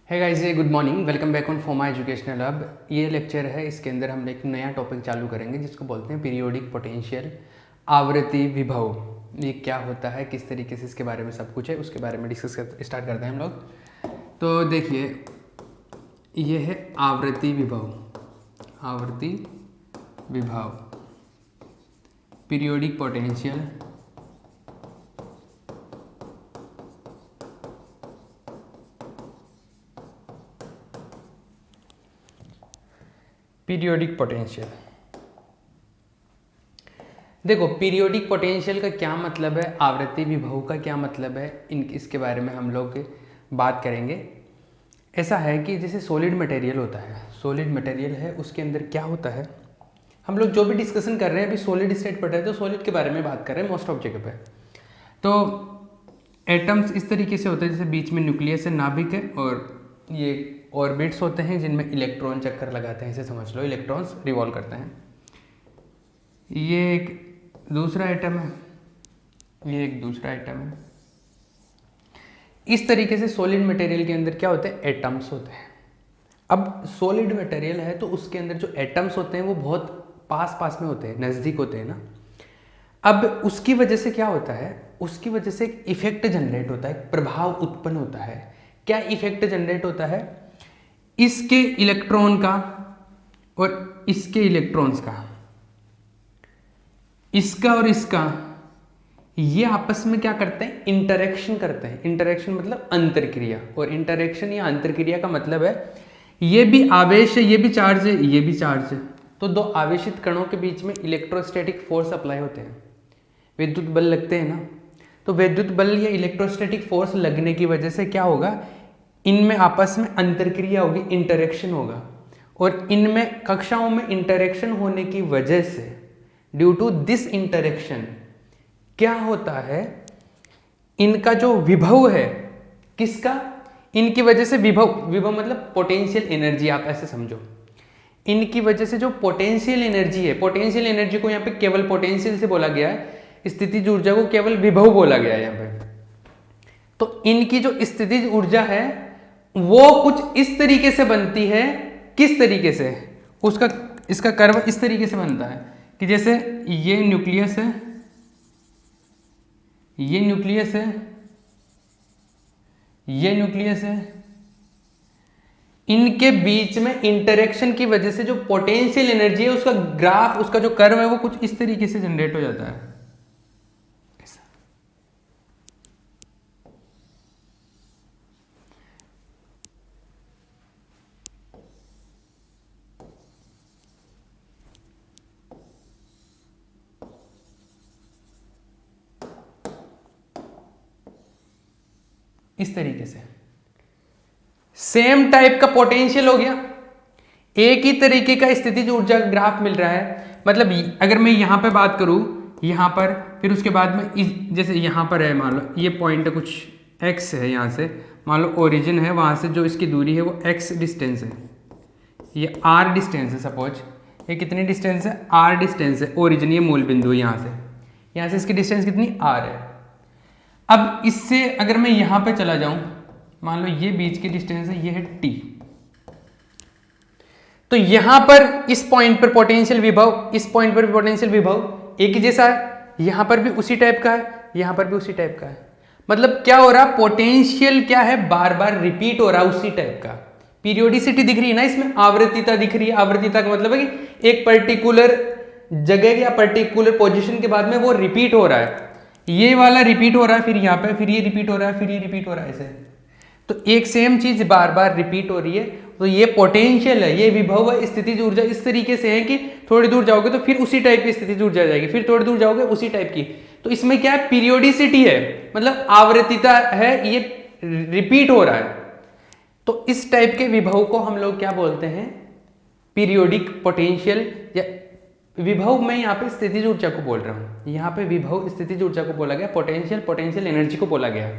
है guys, good morning, welcome back on फोमा educational hub. ये लेक्चर है, इसके अंदर हम एक नया टॉपिक चालू करेंगे जिसको बोलते हैं पीरियोडिक पोटेंशियल, आवर्ती विभव। ये क्या होता है, किस तरीके से इसके बारे में सब कुछ है, उसके बारे में स्टार्ट करते हैं हम लोग। तो देखिए, ये है आवर्ती विभव, आवर्ती विभव, पीरियोडिक पोटेंशियल, पीरियोडिक पोटेंशियल। देखो, पीरियोडिक पोटेंशियल का क्या मतलब है, आवर्ती विभव का क्या मतलब है, इसके बारे में हम लोग बात करेंगे। ऐसा है कि जैसे सॉलिड मटेरियल होता है, सॉलिड मटेरियल है, उसके अंदर क्या होता है, हम लोग जो भी डिस्कशन कर रहे हैं अभी सॉलिड स्टेट पढ़ रहे हैं तो सॉलिड के बारे में बात कर रहे हैं मोस्ट ऑफ जगह पे। तो एटम्स इस तरीके से होते हैं, जैसे बीच में न्यूक्लियस है, नाभिक है, और ये ऑर्बिट्स होते हैं जिनमें इलेक्ट्रॉन चक्कर लगाते हैं, इसे समझ लो, इलेक्ट्रॉन्स रिवॉल्व करते हैं। ये एक दूसरा आइटम है, ये एक दूसरा आइटम है। इस तरीके से सॉलिड मटेरियल के अंदर क्या होते हैं, एटम्स होते हैं। अब सॉलिड मटेरियल है तो उसके अंदर जो एटम्स होते हैं वो बहुत पास पास में होते हैं, नज़दीक होते हैं ना। अब उसकी वजह से क्या होता है, उसकी वजह से एक इफेक्ट जनरेट होता है, प्रभाव उत्पन्न होता है। क्या इफेक्ट जनरेट होता है, इसके इलेक्ट्रॉन का और इसके इलेक्ट्रॉन्स का, इसका और इसका, ये आपस में क्या करते हैं, इंटरेक्शन करते हैं। इंटरेक्शन मतलब अंतरक्रिया, और इंटरेक्शन या अंतरक्रिया का मतलब है ये भी आवेश है, ये भी चार्ज है, ये भी चार्ज है, तो दो आवेशित कणों के बीच में इलेक्ट्रोस्टैटिक फोर्स अप्लाई होते हैं, विद्युत बल लगते हैं ना। तो विद्युत बल या इलेक्ट्रोस्टैटिक फोर्स लगने की वजह से क्या होगा, इनमें आपस में अंतरक्रिया होगी, इंटरेक्शन होगा, और इनमें कक्षाओं में इंटरेक्शन होने की वजह से, ड्यू टू दिस इंटरेक्शन, क्या होता है, इनका जो विभव है, किसका, इनकी वजह से विभव, विभव मतलब पोटेंशियल एनर्जी, आप ऐसे समझो। इनकी वजह से जो पोटेंशियल एनर्जी है, पोटेंशियल एनर्जी को यहाँ पे केवल पोटेंशियल से बोला गया है, स्थितिज ऊर्जा को केवल विभव बोला गया है यहाँ पे। तो इनकी जो स्थितिज ऊर्जा है वो कुछ इस तरीके से बनती है, किस तरीके से, उसका इसका कर्व इस तरीके से बनता है कि जैसे ये न्यूक्लियस है, ये न्यूक्लियस है, ये न्यूक्लियस है, इनके बीच में इंटरेक्शन की वजह से जो पोटेंशियल एनर्जी है उसका ग्राफ, उसका जो कर्व है वो कुछ इस तरीके से जनरेट हो जाता है। इस तरीके से सेम टाइप का पोटेंशियल हो गया, एक ही तरीके का स्थितिज ऊर्जा ग्राफ मिल रहा है। मतलब अगर मैं यहां पे बात करूं, यहां पर, फिर उसके बाद में जैसे यहां पर है, मान लो ये पॉइंट कुछ x है, यहां से मान लो ओरिजिन है, वहां से जो इसकी दूरी है वो x डिस्टेंस है, ये r डिस्टेंस है, सपोज ये कितनी डिस्टेंस है, r डिस्टेंस है, ओरिजिन ये मूल बिंदु है, यहां से इसकी डिस्टेंस कितनी, r है। अब इससे अगर मैं यहां पे चला जाऊं, मान लो ये बीच की डिस्टेंस है, ये है t, तो यहां पर इस पॉइंट पर पोटेंशियल विभव, इस पॉइंट पर भी पोटेंशियल विभव एक ही जैसा है, यहां पर भी उसी टाइप का है, यहां पर भी उसी टाइप का है। मतलब क्या हो रहा, पोटेंशियल क्या है, बार बार रिपीट हो रहा है उसी टाइप का। पीरियोडिसिटी दिख रही है ना इसमें, आवृत्तिता दिख रही है। आवृत्तिता का मतलब है कि एक पर्टिकुलर जगह या पर्टिकुलर पोजीशन के बाद में वो रिपीट हो रहा है, ये वाला रिपीट हो रहा है, फिर यहाँ पे, फिर ये रिपीट हो रहा है, फिर ये रिपीट हो रहा है, ऐसे। तो एक सेम चीज बार बार रिपीट हो रही है, तो ये पोटेंशियल है, ये विभव है। स्थितिज ऊर्जा इस तरीके से है कि थोड़ी दूर जाओगे तो फिर उसी टाइप की स्थितिज ऊर्जा जाएगी, फिर थोड़ी दूर जाओगे उसी टाइप की। तो इसमें क्या है, पीरियोडिसिटी है, मतलब आवृत्तिता है, ये रिपीट हो रहा है। तो इस टाइप के विभव को हम लोग क्या बोलते हैं, पीरियोडिक पोटेंशियल या विभव। मैं यहाँ पे स्थितिज ऊर्जा को बोल रहा हूँ, यहाँ पे विभव स्थितिज ऊर्जा को बोला गया, पोटेंशियल एनर्जी को बोला गया।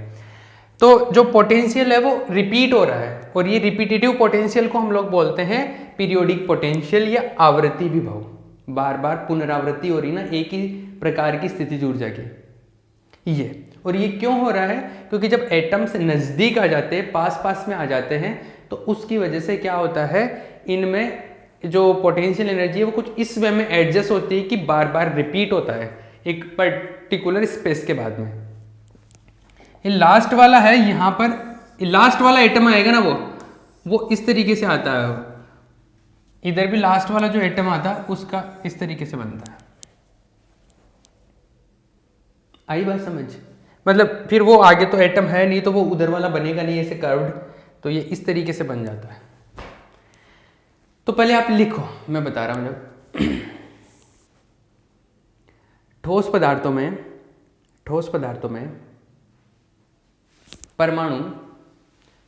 तो जो पोटेंशियल है वो रिपीट हो रहा है, और ये रिपीटेटिव पोटेंशियल को हम लोग बोलते हैं पीरियोडिक पोटेंशियल या आवर्ती विभव। बार बार पुनरावृत्ति हो रही ना एक ही प्रकार की स्थितिज ऊर्जा की, ये। और ये क्यों हो रहा है, क्योंकि जब एटम्स नजदीक आ जाते हैं, पास पास में आ जाते हैं, तो उसकी वजह से क्या होता है, इनमें जो पोटेंशियल एनर्जी है वो कुछ इस वे में एडजस्ट होती है कि बार बार रिपीट होता है एक पर्टिकुलर स्पेस के बाद में। ये लास्ट वाला है, यहाँ पर लास्ट वाला एटम आएगा ना, वो इस तरीके से आता है। इधर भी लास्ट वाला जो एटम आता है उसका इस तरीके से बनता है। आई बात समझ? मतलब फिर वो आगे तो एटम है नहीं, तो वो उधर वाला बनेगा नहीं ऐसे कर्व्ड, तो ये इस तरीके से बन जाता है। तो पहले आप लिखो, मैं बता रहा हूं। जब ठोस पदार्थों में परमाणु,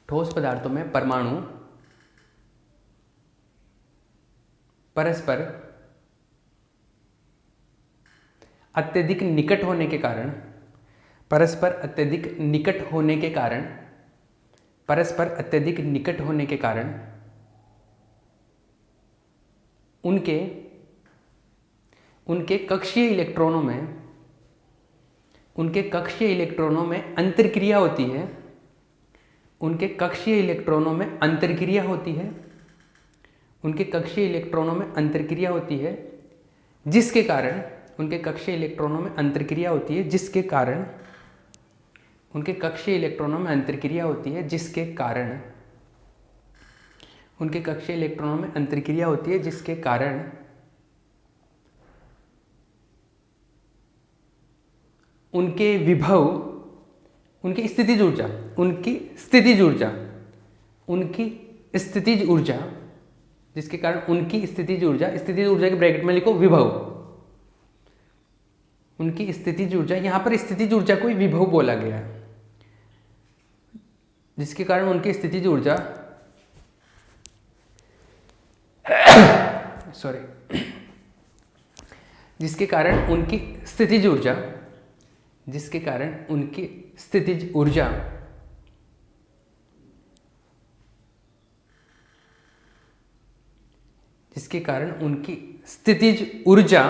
ठोस पदार्थों में परमाणु परस्पर अत्यधिक निकट होने के कारण, परस्पर अत्यधिक निकट होने के कारण, परस्पर अत्यधिक निकट होने के कारण उनके कक्षीय इलेक्ट्रॉनों में अंतर्क्रिया होती है। उनके कक्षीय इलेक्ट्रॉनों में अंतर्क्रिया होती है। उनके कक्षीय इलेक्ट्रॉनों में अंतर्क्रिया होती है, जिसके कारण उनके कक्षीय इलेक्ट्रॉनों में अंतर्क्रिया होती है, जिसके कारण उनके कक्षीय इलेक्ट्रॉनों में अंतर्क्रिया होती है, जिसके कारण उनके कक्षीय इलेक्ट्रॉनों में अंतर्क्रिया होती है, जिसके कारण उनके विभव, उनकी स्थितिज ऊर्जा, जिसके कारण उनकी स्थितिज ऊर्जा के ब्रैकेट में लिखो विभव, उनकी स्थितिज ऊर्जा, यहां पर स्थितिज ऊर्जा को विभव बोला गया है, जिसके कारण उनकी स्थितिज ऊर्जा जिसके कारण उनकी स्थितिज ऊर्जा जिसके कारण उनकी स्थितिज ऊर्जा जिसके कारण उनकी स्थितिज ऊर्जा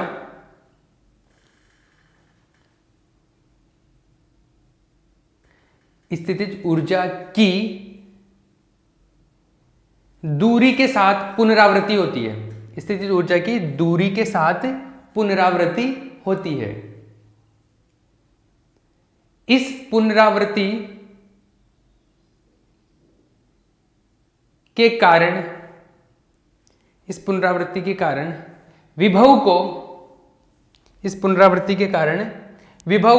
स्थितिज ऊर्जा की दूरी के साथ पुनरावृत्ति होती है। स्थितिज ऊर्जा की दूरी के साथ पुनरावृत्ति होती है। इस पुनरावृत्ति के कारण विभव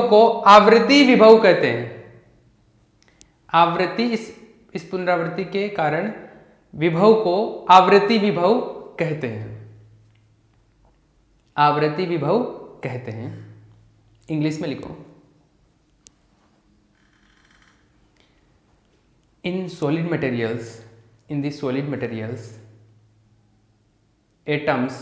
को आवृत्ति विभव कहते हैं। इस पुनरावृत्ति के कारण विभव को आवृत्ति विभव कहते हैं। आवृत्ति विभव कहते हैं। इंग्लिश में लिखो। In the solid materials, atoms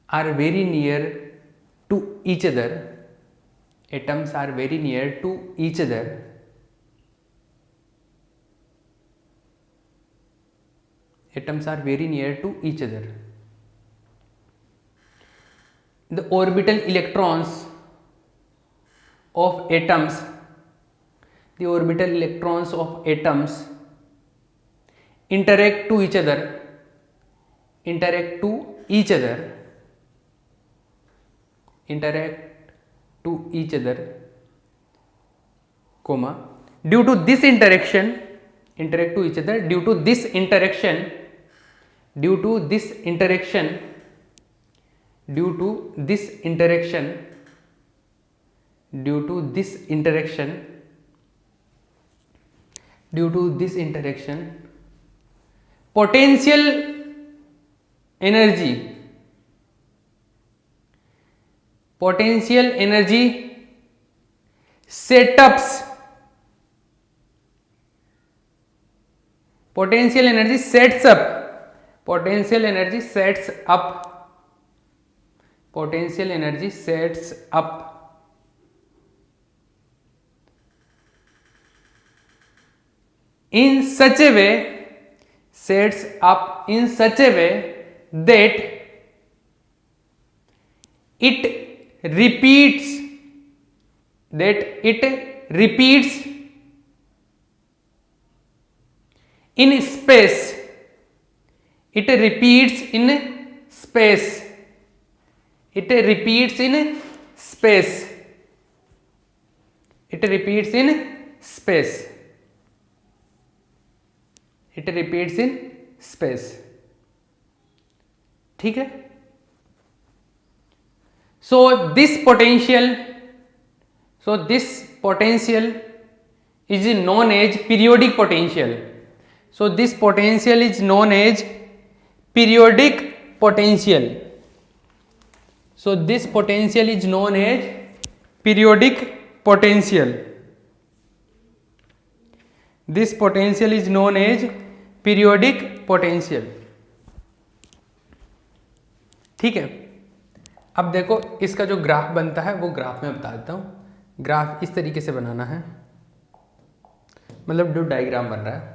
are very near to each other. Atoms are very near to each other. Atoms are very near to each other. The orbital electrons of atoms interact to each other, comma, due to this interaction potential energy setups sets up in such a way that it repeats that it repeats in space. It repeats in space. It repeats in space. It repeats in space. It repeats in space. ठीक है. So this potential is known as periodic potential. So this potential is known as periodic potential. So this potential is known as periodic potential. This potential is known as periodic potential. ठीक है. अब देखो इसका जो graph बनता है वो graph में बता देता हूँ. ग्राफ इस तरीके से बनाना है, मतलब जो डायग्राम बन रहा है.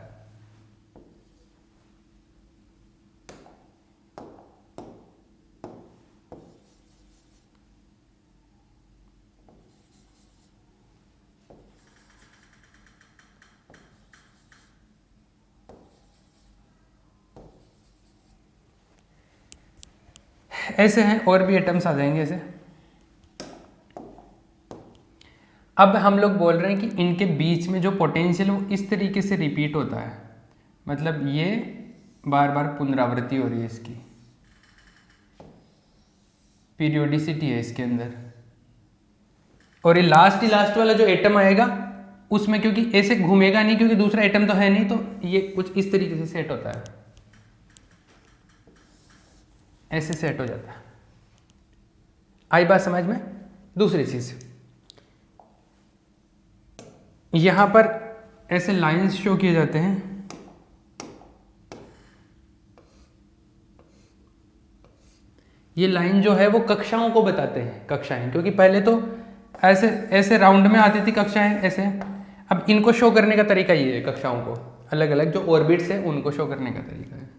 ऐसे हैं और भी एटम्स आ जाएंगे ऐसे. अब हम लोग बोल रहे हैं कि इनके बीच में जो पोटेंशियल वो इस तरीके से रिपीट होता है, मतलब ये बार बार पुनरावृत्ति हो रही है, इसकी पीरियोडिसिटी है इसके अंदर. और ये लास्ट वाला जो एटम आएगा उसमें क्योंकि ऐसे घूमेगा नहीं, क्योंकि दूसरा एटम तो है नहीं, तो ये कुछ इस तरीके से सेट होता है, ऐसे सेट हो जाता है. आई बात समझ में. दूसरी चीज, यहां पर ऐसे लाइंस शो किए जाते हैं. ये लाइन जो है वो कक्षाओं को बताते हैं, कक्षाएं, क्योंकि पहले तो ऐसे ऐसे राउंड में आती थी कक्षाएं ऐसे. अब इनको शो करने का तरीका ये है, कक्षाओं को अलग अलग जो ऑर्बिट्स है उनको शो करने का तरीका है.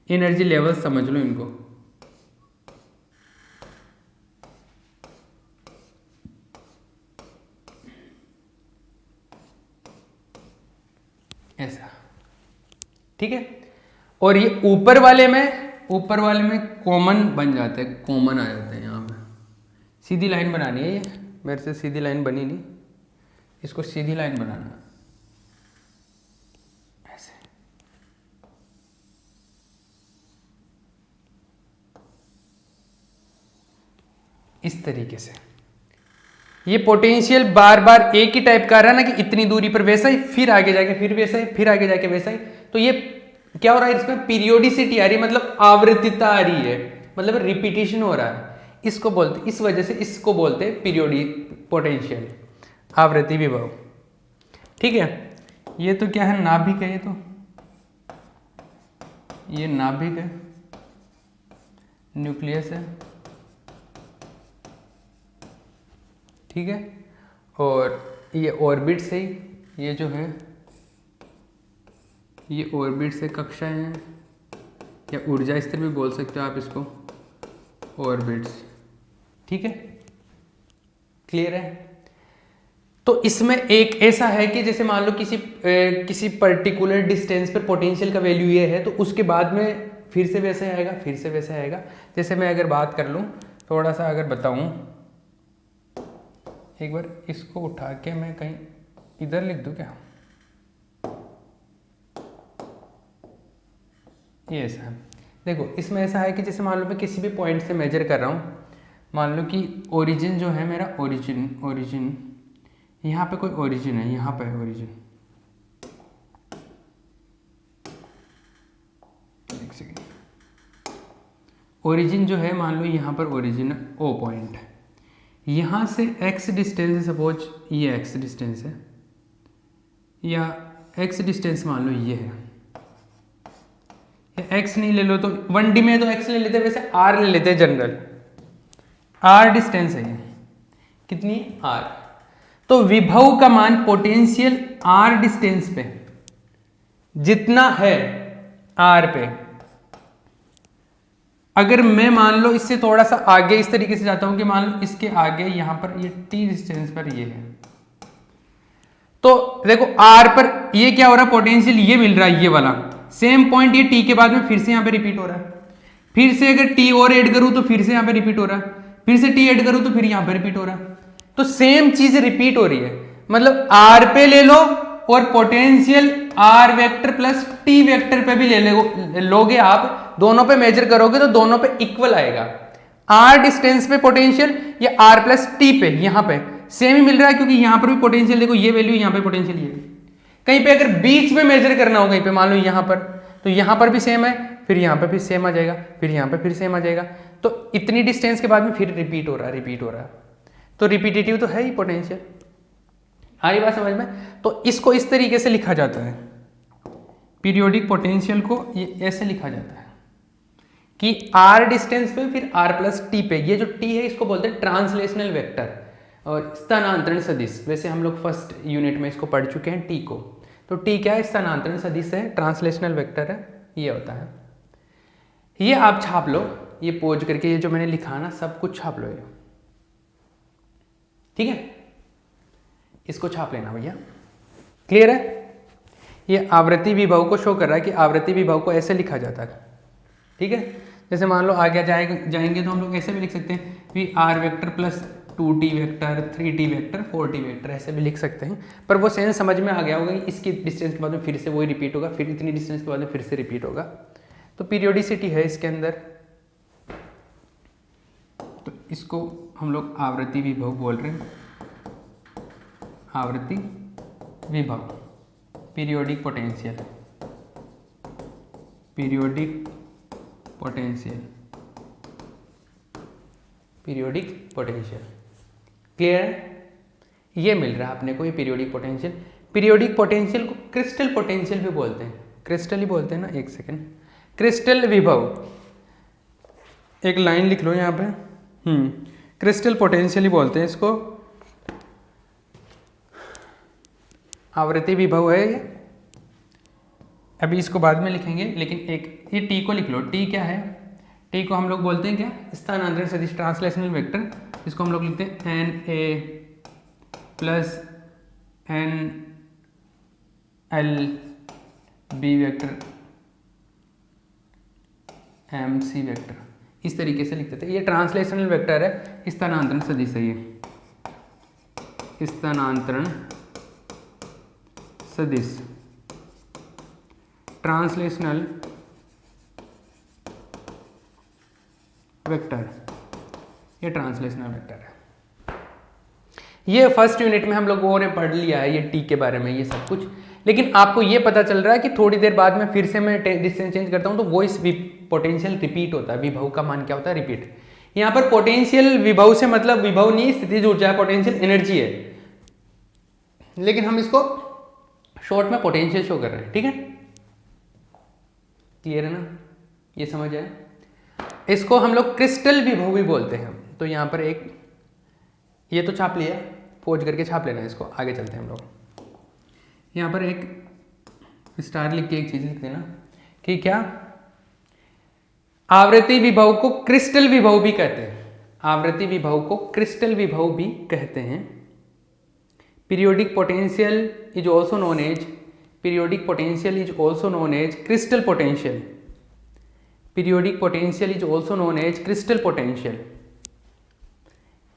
एनर्जी लेवल समझ लो इनको. ऐसा, ठीक है. और ये ऊपर वाले में कॉमन बन जाते हैं, कॉमन आ जाते हैं. यहाँ पे सीधी लाइन बनानी है, ये मेरे से सीधी लाइन बनी नहीं, इसको सीधी लाइन बनाना ऐसे. इस तरीके से ये पोटेंशियल बार बार एक ही टाइप का आ रहा है ना, कि इतनी दूरी पर वैसा ही, फिर आगे जाके फिर वैसा ही, फिर आगे जाके वैसा ही. तो ये क्या हो रहा है, इसमें पीरियोडिसिटी आ रही है, मतलब आवृत्तिता आ रही है, मतलब रिपीटिशन हो रहा है. इसको बोलते, इस वजह से इसको बोलते हैं पीरियोडिक पोटेंशियल, आवृत्ति विभव. ठीक है. ये तो क्या है, नाभिक है. ये नाभिक है, न्यूक्लियस है, ठीक है. और ये ऑर्बिट्स है, ये जो है ये ऑर्बिट्स से कक्षाएं हैं, या ऊर्जा स्तर भी बोल सकते हो आप इसको, ऑर्बिट्स. ठीक है, क्लियर है. तो इसमें एक ऐसा है कि जैसे मान लो किसी पर्टिकुलर डिस्टेंस पर पोटेंशियल का वैल्यू ये है, तो उसके बाद में फिर से वैसे आएगा, फिर से वैसे आएगा. जैसे मैं अगर बात कर लूँ, थोड़ा सा अगर बताऊँ, एक बार इसको उठा के मैं कहीं इधर लिख दूँ क्या, ये ऐसा है. देखो इसमें ऐसा है कि जैसे मान लो मैं किसी भी पॉइंट से मेजर कर रहा हूँ, मान लो कि ओरिजिन जो है मेरा, ओरिजिन यहाँ पे कोई ओरिजिन है, यहाँ पे है ओरिजिन. एक सेकेंड. ओरिजिन जो है मान लो यहाँ पर ओरिजिन ओ पॉइंट है, यहाँ से x डिस्टेंस है, सपोज ये x डिस्टेंस है, या x डिस्टेंस मान लो ये है. x नहीं ले लो तो 1D में तो x ले लेते हैं, वैसे r ले लेते हैं जनरल. r डिस्टेंस है ये, कितनी r. तो विभव का मान पोटेंशियल r डिस्टेंस पे जितना है r पे, अगर मैं मान लो इससे थोड़ा सा आगे इस तरीके से जाता हूं कि मान लो इसके आगे यहां पर ये t डिस्टेंस पर ये है, तो देखो r पर ये क्या हो रहा है, पोटेंशियल ये मिल रहा है, ये वाला सेम पॉइंट ये t के बाद में फिर से यहां पे रिपीट हो रहा है, फिर से अगर t और ऐड करूं तो फिर से यहां पे रिपीट हो रहा है, फिर से t ऐड करूं तो फिर यहां पे रिपीट हो रहा है, तो सेम चीज रिपीट हो रही है। मतलब r पे ले लो और potential r vector plus t vector पे भी लोगे आप, दोनों पे मेजर करोगे तो दोनों पे इक्वल आएगा। r डिस्टेंस पे पोटेंशियल या r प्लस t पे यहां पे सेम ही मिल रहा है, क्योंकि यहां पर भी पोटेंशियल देखो ये वैल्यू, यहां पे पोटेंशियल ये। कहीं पे अगर बीच में मेजर करना हो, कहीं पे मान लो यहां पर, तो यहां पर भी सेम है, फिर यहां पे भी सेम आ जाएगा, फिर यहां पे फिर सेम आ जाएगा, तो इतनी डिस्टेंस के बाद में फिर रिपीट हो रहा है, तो रिपीटेटिव तो है ही पोटेंशियल। आ रही बात समझ में? तो इसको इस तरीके से लिखा जाता है, पीरियोडिक पोटेंशियल को ये ऐसे लिखा जाता है कि r डिस्टेंस पे फिर r प्लस टी पे, ये जो t है इसको बोलते हैं ट्रांसलेशनल वेक्टर और स्थानांतरण सदिश। वैसे हम लोग फर्स्ट यूनिट में इसको पढ़ चुके हैं t को, तो t क्या है, स्थानांतरण सदिश है, ट्रांसलेशनल वेक्टर है, ये होता है। ये आप छाप लो, ये पोज करके, ये जो मैंने लिखा ना सब कुछ छाप लो ये, ठीक है, इसको छाप लेना भैया, क्लियर है? ये आवृत्ति विभव को शो कर रहा है कि आवृत्ति विभव को ऐसे लिखा जाता है, ठीक है। जैसे मान लो आगे जाएंगे तो हम लोग ऐसे भी लिख सकते हैं कि r vector plus 2t vector 3t vector 4t vector, ऐसे भी लिख सकते हैं। पर वो सेंस समझ में आ गया होगा कि इसकी डिस्टेंस के बाद में फिर से वही रिपीट होगा, फिर इतनी डिस्टेंस के बाद में फिर से रिपीट होगा, तो पीरियोडिसिटी है इसके अंदर, तो इसको हम लोग आवृत्ति विभव बोल रहे हैं, आवृत्ति विभव, periodic potential, periodic potential, periodic potential, clear है? ये मिल रहा है अपने को, ये पीरियोडिक पोटेंशियल। पीरियोडिक पोटेंशियल को क्रिस्टल पोटेंशियल भी बोलते हैं, क्रिस्टल ही बोलते हैं ना, एक सेकेंड, क्रिस्टल विभव, एक लाइन लिख लो यहाँ पे, क्रिस्टल पोटेंशियल ही बोलते हैं इसको, आवृत्ति विभव है ये। अभी इसको बाद में लिखेंगे, लेकिन एक ये टी को लिख लो, टी क्या है, टी को हम लोग बोलते हैं क्या, स्थानांतरण सदिश, ट्रांसलेशनल वेक्टर, इसको हम लोग लिखते हैं N A plus N L B vector M C vector, इस तरीके से लिखते थे। ये ट्रांसलेशनल वेक्टर है, स्थानांतरण सदिश है ये, स्थानांतरण सदिश, ट्रांसलेशनल वेक्टर, ये ट्रांसलेशनल वेक्टर है। ये फर्स्ट यूनिट में हम लोगों ने पढ़ लिया है ये टी के बारे में, ये सब कुछ, लेकिन आपको ये पता चल रहा है कि थोड़ी देर बाद में फिर से मैं डिस्टेंस चेंज करता हूं तो वो इस पोटेंशियल रिपीट होता है, विभव का मान क्या होता है, रिपीट। यहाँ पर पोटेंशियल विभव से मतलब विभव नहीं, स्थितिज ऊर्जा, पोटेंशियल एनर्जी है, लेकिन हम इसको शॉर्ट में पोटेंशियल शो कर रहे हैं, ठीक है, क्लियर है ना, ये समझ आए? इसको हम लोग क्रिस्टल विभव भी बोलते हैं। तो यहाँ पर एक ये तो छाप लिया, पोज करके छाप लेना, इसको आगे चलते हैं हम लोग। यहाँ पर एक स्टार लिख के एक चीज लिख देना कि क्या, आवृत्ति विभव को क्रिस्टल विभव भी कहते हैं, आवृत्ति विभव को क्रिस्टल विभव भी कहते हैं। Periodic potential is also known as, periodic potential is also known as crystal potential, periodic potential is also known as crystal potential,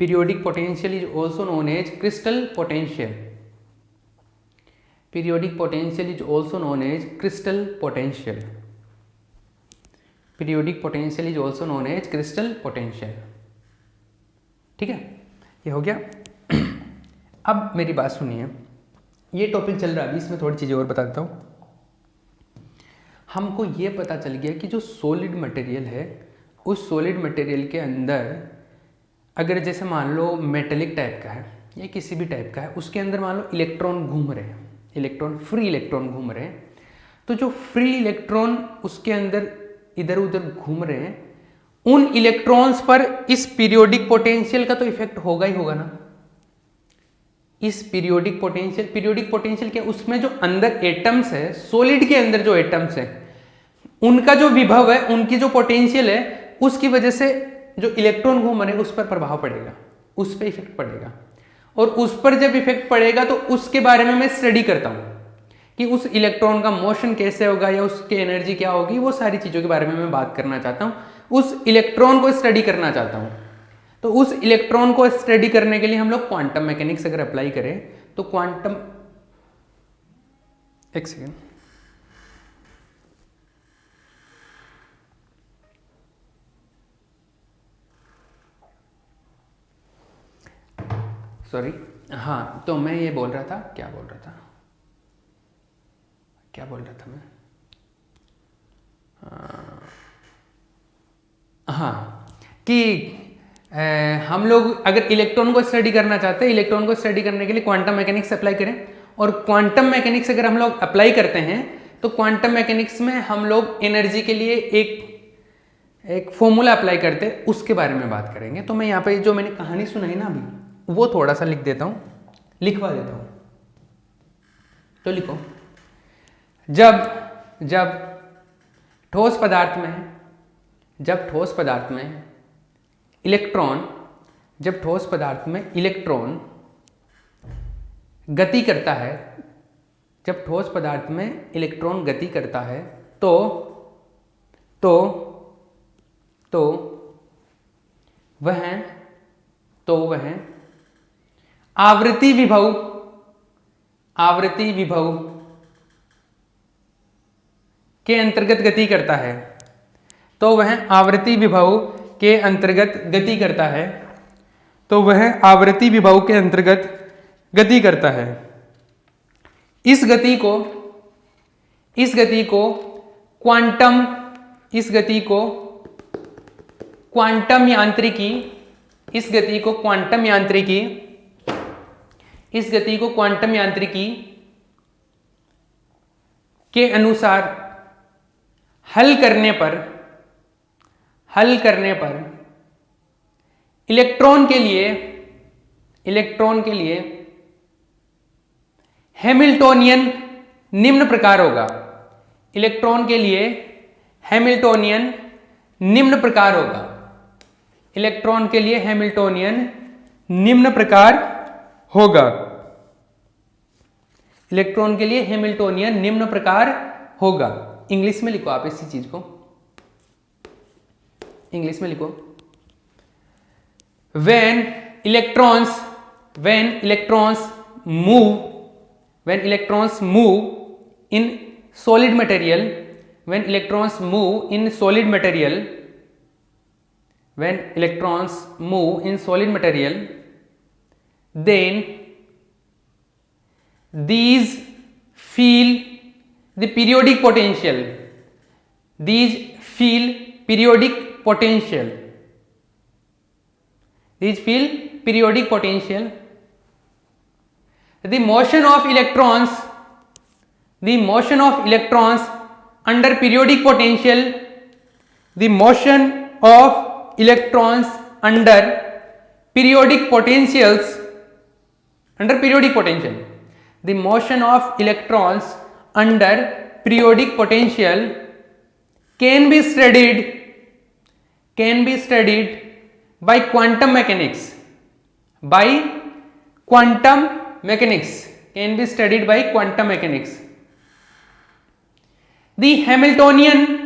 periodic potential is also known as crystal potential, periodic potential is also known as crystal potential, periodic potential is also known as crystal potential, ठीक है, ये हो गया। अब मेरी बात सुनिए, ये टॉपिक चल रहा है अभी, इसमें थोड़ी चीज़ें और बता देता हूँ। हमको ये पता चल गया कि जो सॉलिड मटेरियल है, उस सॉलिड मटेरियल के अंदर अगर जैसे मान लो मेटेलिक टाइप का है या किसी भी टाइप का है, उसके अंदर मान लो इलेक्ट्रॉन घूम रहे हैं, इलेक्ट्रॉन फ्री इलेक्ट्रॉन घूम रहे हैं, तो जो फ्री इलेक्ट्रॉन उसके अंदर इधर उधर घूम रहे हैं, उन इलेक्ट्रॉन्स पर इस पीरियोडिक पोटेंशियल का तो इफेक्ट होगा ही होगा ना। इस पीरियोडिक पोटेंशियल क्या, उसमें जो अंदर एटम्स है, सॉलिड के अंदर जो एटम्स है, उनका जो विभव है, उनकी जो पोटेंशियल है, उसकी वजह से जो इलेक्ट्रॉन घूम रहे उस पर प्रभाव पड़ेगा, उस पर इफेक्ट पड़ेगा, और उस पर जब इफेक्ट पड़ेगा तो उसके बारे में मैं स्टडी करता हूँ कि उस इलेक्ट्रॉन का मोशन कैसे होगा या उसकी एनर्जी क्या होगी, वो सारी चीज़ों के बारे में मैं बात करना चाहता हूँ, उस इलेक्ट्रॉन को स्टडी करना चाहता हूँ। तो उस इलेक्ट्रॉन को स्टडी करने के लिए हम लोग क्वांटम मैकेनिक्स अगर अप्लाई करें तो क्वांटम, एक सेकेंड, सॉरी, हाँ, तो मैं ये बोल रहा था, क्या बोल रहा था मैं, हाँ, कि हम लोग अगर इलेक्ट्रॉन को स्टडी करना चाहते हैं, इलेक्ट्रॉन को स्टडी करने के लिए क्वांटम मैकेनिक्स अप्लाई करें, और क्वांटम मैकेनिक्स अगर हम लोग अप्लाई करते हैं तो क्वांटम मैकेनिक्स में हम लोग एनर्जी के लिए एक फॉर्मूला अप्लाई करते हैं, उसके बारे में बात करेंगे। तो मैं यहाँ पे जो मैंने कहानी सुनाई ना अभी, वो थोड़ा सा लिख देता हूँ, लिखवा देता हूँ। तो लिखो, जब ठोस पदार्थ में इलेक्ट्रॉन गति करता है, जब ठोस पदार्थ में इलेक्ट्रॉन गति करता है तो वह आवृत्ति विभव के अंतर्गत गति करता है, तो वह आवृत्ति विभव के अंतर्गत गति करता है, तो वह आवृत्ति विभव के अंतर्गत गति करता है। इस गति को क्वांटम यांत्रिकी के अनुसार हल करने पर इलेक्ट्रॉन के लिए हैमिल्टोनियन निम्न प्रकार होगा। इलेक्ट्रॉन के लिए हैमिल्टोनियन निम्न प्रकार होगा। इलेक्ट्रॉन के लिए हैमिल्टोनियन निम्न प्रकार होगा। इलेक्ट्रॉन के लिए हैमिल्टोनियन निम्न प्रकार होगा। इंग्लिश में लिखो आप इसी चीज को, इंग्लिश में लिखो। when electrons move in solid material, then these feel the periodic potential. These feel periodic potential. The motion of electrons under periodic potential. The motion of electrons under periodic potentials. The motion of electrons under periodic potential can be studied by quantum mechanics. Can be studied by quantum mechanics. The Hamiltonian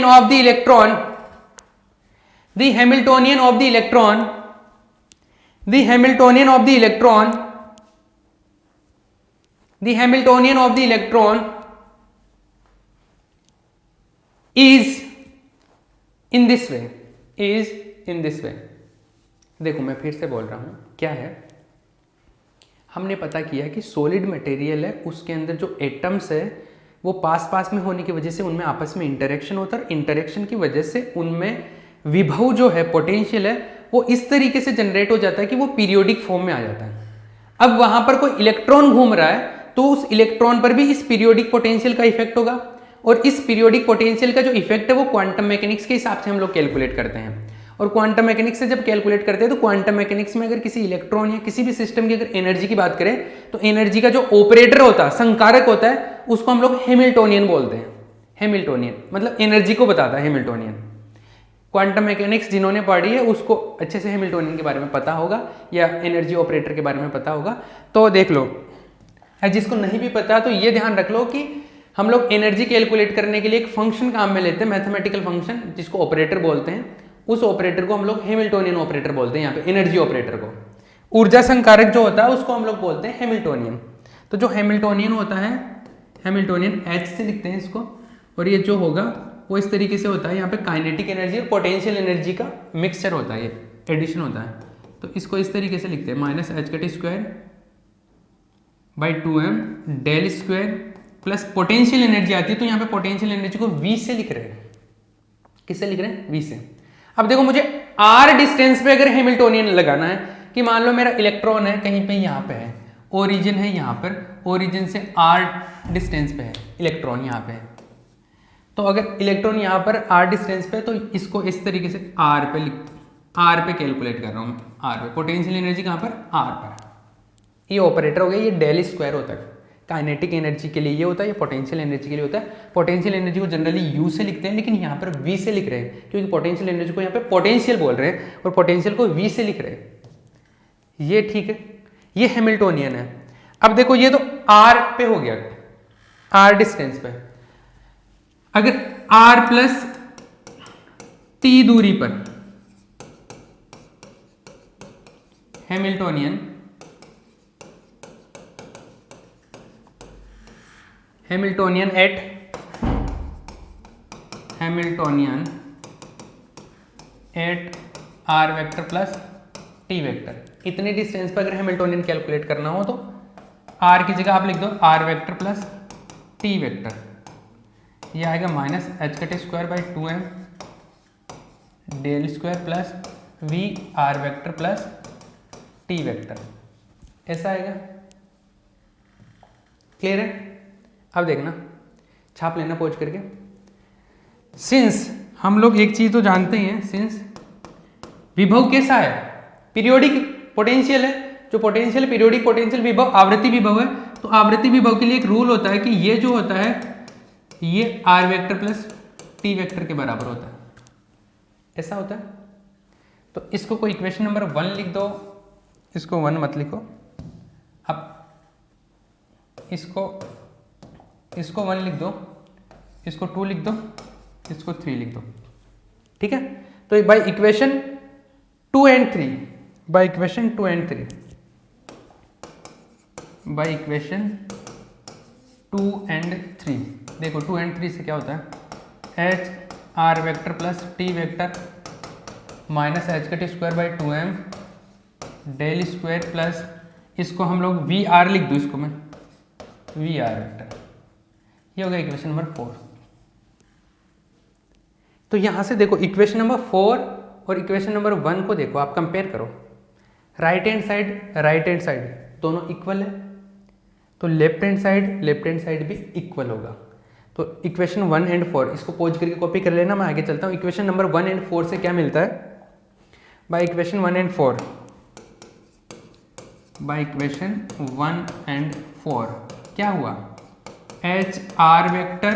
of the electron. The Hamiltonian of the electron is in this way. देखो मैं फिर से बोल रहा हूं, क्या है, हमने पता किया कि सॉलिड मटेरियल है, उसके अंदर जो एटम्स है वो पास में होने की वजह से उनमें आपस में इंटरेक्शन होता है, और इंटरेक्शन की वजह से उनमें विभव जो है, पोटेंशियल है, वो इस तरीके से जनरेट हो जाता है कि वो पीरियोडिक फॉर्म में आ जाता है। अब वहां पर कोई इलेक्ट्रॉन घूम रहा है तो उस इलेक्ट्रॉन पर भी इस पीरियोडिक पोटेंशियल का इफेक्ट होगा, और इस पीरियोडिक पोटेंशियल का जो इफेक्ट है वो क्वांटम मैकेनिक्स के हिसाब से हम लोग कैलकुलेट करते हैं। और क्वांटम मैकेनिक्स से जब कैलकुलेट करते हैं तो क्वांटम मैकेनिक्स में अगर किसी इलेक्ट्रॉन या किसी भी सिस्टम की अगर एनर्जी की बात करें तो एनर्जी का जो ऑपरेटर होता है, संकारक होता है, उसको हम लोग हैमिल्टोनियन बोलते हैं। हैमिल्टोनियन मतलब एनर्जी को बताता है हैमिल्टोनियन। क्वांटम मैकेनिक्स जिन्होंने पढ़ी है उसको अच्छे से हैमिल्टोनियन के बारे में पता होगा या एनर्जी ऑपरेटर के बारे में पता होगा। तो देख लो, जिसको नहीं भी पता तो ये ध्यान रख लो कि हम लोग एनर्जी कैलकुलेट करने के लिए एक फंक्शन काम में लेते हैं, मैथमेटिकल फंक्शन जिसको ऑपरेटर बोलते हैं। उस ऑपरेटर को हम लोग हैमिल्टोनियन ऑपरेटर बोलते हैं। यहाँ पे एनर्जी ऑपरेटर को, ऊर्जा संकारक जो होता है उसको हम लोग बोलते हैं हैमिल्टोनियन। तो जो हैमिल्टोनियन होता है, हैमिल्टोनियन H से लिखते हैं इसको, और ये जो होगा वो इस तरीके से होता है। यहाँ पे काइनेटिक एनर्जी और पोटेंशियल एनर्जी का मिक्सचर होता है, ये एडिशन होता है। तो इसको इस तरीके से लिखते हैं -h² by 2m del square plus potential energy आती है। तो यहाँ पे पोटेंशियल एनर्जी को V से लिख रहे हैं। किससे लिख रहे हैं? V से। अब देखो, मुझे r डिस्टेंस पे अगर हैमिल्टोनियन लगाना है कि मान लो मेरा इलेक्ट्रॉन है कहीं पे यहाँ पे है, ओरिजिन है यहाँ पर, ओरिजिन से r डिस्टेंस पे है इलेक्ट्रॉन यहाँ पे है। तो अगर इलेक्ट्रॉन यहाँ पर r डिस्टेंस पे है तो इसको इस तरीके से r पे कैलकुलेट कर रहा हूँ, r पे। पोटेंशियल एनर्जी कहाँ पर? r पर। ये ऑपरेटर हो गया, ये डेल स्क्वायर होता है। काइनेटिक एनर्जी के लिए ये होता है, ये पोटेंशियल एनर्जी के लिए होता है। पोटेंशियल एनर्जी को जनरली U से लिखते हैं, लेकिन यहाँ पर V से लिख रहे हैं क्योंकि पोटेंशियल एनर्जी को यहाँ पे पोटेंशियल बोल रहे हैं और पोटेंशियल को V से लिख रहे हैं। ये ठीक है, ये हैमिल्टोनियन है। अब देखो, ये तो R पे हो गया, R डिस्टेंस पे। अगर R प्लस T दूरी पर Hamiltonian at R vector plus T vector, इतनी डिस्टेंस पर अगर हैमिल्टोनियन कैलकुलेट करना हो तो R की जगह आप लिख दो R vector plus T vector. ये आएगा -h² by 2m del square plus V R vector plus T vector, ऐसा आएगा। क्लियर है? अब देखना, छाप लेना पोज करके। सिंस हम लोग एक चीज तो जानते हैं, सिंस विभव कैसा है? पीरियोडिक पोटेंशियल है। जो पोटेंशियल पीरियोडिक पोटेंशियल विभव आवृत्ति विभव है। तो आवृत्ति विभव के लिए एक रूल होता है कि ये जो होता है ये R vector plus T vector के बराबर होता है, ऐसा होता है। तो इसको कोई इक्वेशन नंबर 1 लिख दो, इसको 1 मत लिखो। अब इसको 1 लिख दो, इसको 2 लिख दो, इसको 3 लिख दो, ठीक है। तो by equation 2 and 3, by equation 2 and 3, by equation 2 and 3, देखो 2 and 3 से क्या होता है? h R vector plus T vector -h² by 2m del square plus, इसको हम लोग V R लिख दो, इसको मैं V R वेक्टर। ये हो गया इक्वेशन नंबर 4। तो यहां से देखो इक्वेशन नंबर 4 और इक्वेशन नंबर 1 को देखो, आप कंपेयर करो। राइट हैंड साइड दोनों इक्वल है, तो लेफ्ट हैंड साइड भी इक्वल होगा। तो इक्वेशन 1 and 4 इसको पोज करके कॉपी कर लेना, मैं आगे चलता हूँ। इक्वेशन नंबर 1 and 4 से क्या मिलता है? By equation 1 and 4, by equation 1 and 4 क्या हुआ? H R वेक्टर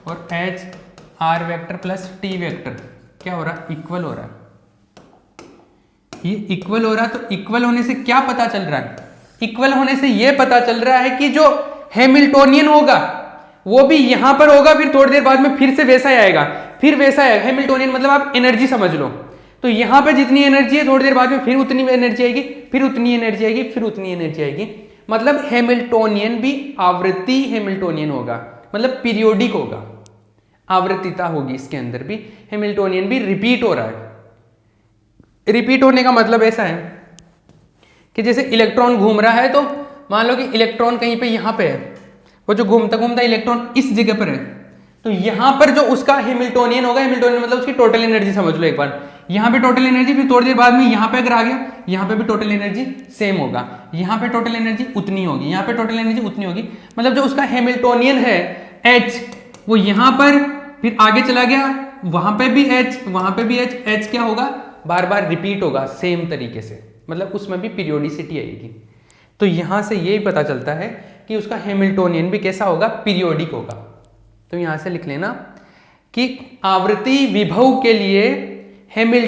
और H R vector plus T vector क्या हो रहा? इक्वल हो रहा है। ये इक्वल हो रहा, तो इक्वल होने से क्या पता चल रहा है? इक्वल होने से ये पता चल रहा है कि जो हैमिल्टोनियन होगा वो भी यहां पर होगा, फिर थोड़ी देर बाद में फिर से वैसा ही आएगा, फिर वैसा आएगा। हैमिल्टोनियन मतलब आप एनर्जी समझ लो। तो यहां पे जितनी एनर्जी है थोड़ी देर बाद में फिर उतनी एनर्जी आएगी, फिर उतनी एनर्जी आएगी, फिर उतनी एनर्जी आएगी। मतलब हैमिल्टोनियन भी आवर्ती हैमिल्टोनियन होगा, मतलब पीरियोडिक होगा, आवृत्तिता होगी इसके अंदर भी। हैमिल्टोनियन भी रिपीट हो रहा है। रिपीट होने का मतलब ऐसा है कि जैसे इलेक्ट्रॉन घूम रहा है, तो मान लो कि इलेक्ट्रॉन कहीं पे यहाँ पे है, वो जो घूमता घूमता इलेक्ट्रॉन इस जगह पर है, तो यहाँ पर जो उसका हैमिल्टोनियन होगा, हैमिल्टोनियन मतलब उसकी टोटल एनर्जी समझ लो एक बार। यहाँ पे टोटल एनर्जी, फिर थोड़ी देर बाद में यहाँ पे अगर आ गया, यहाँ पे भी टोटल एनर्जी सेम होगा, यहाँ पे टोटल एनर्जी उतनी होगी, यहाँ पे टोटल एनर्जी उतनी होगी। मतलब जो उसका हैमिल्टोनियन है H, वो यहाँ पर फिर आगे चला गया, वहां पे भी H, वहां पे भी H, H क्या होगा? बार बार रिपीट होगा सेम तरीके से, मतलब उसमें भी पीरियोडिसिटी आएगी। तो यहां से ये पता चलता है कि उसका हैमिल्टोनियन भी कैसा होगा? पीरियोडिक होगा। तो यहां से लिख लेना कि आवृत्ति विभव के लिए हैमिल्टन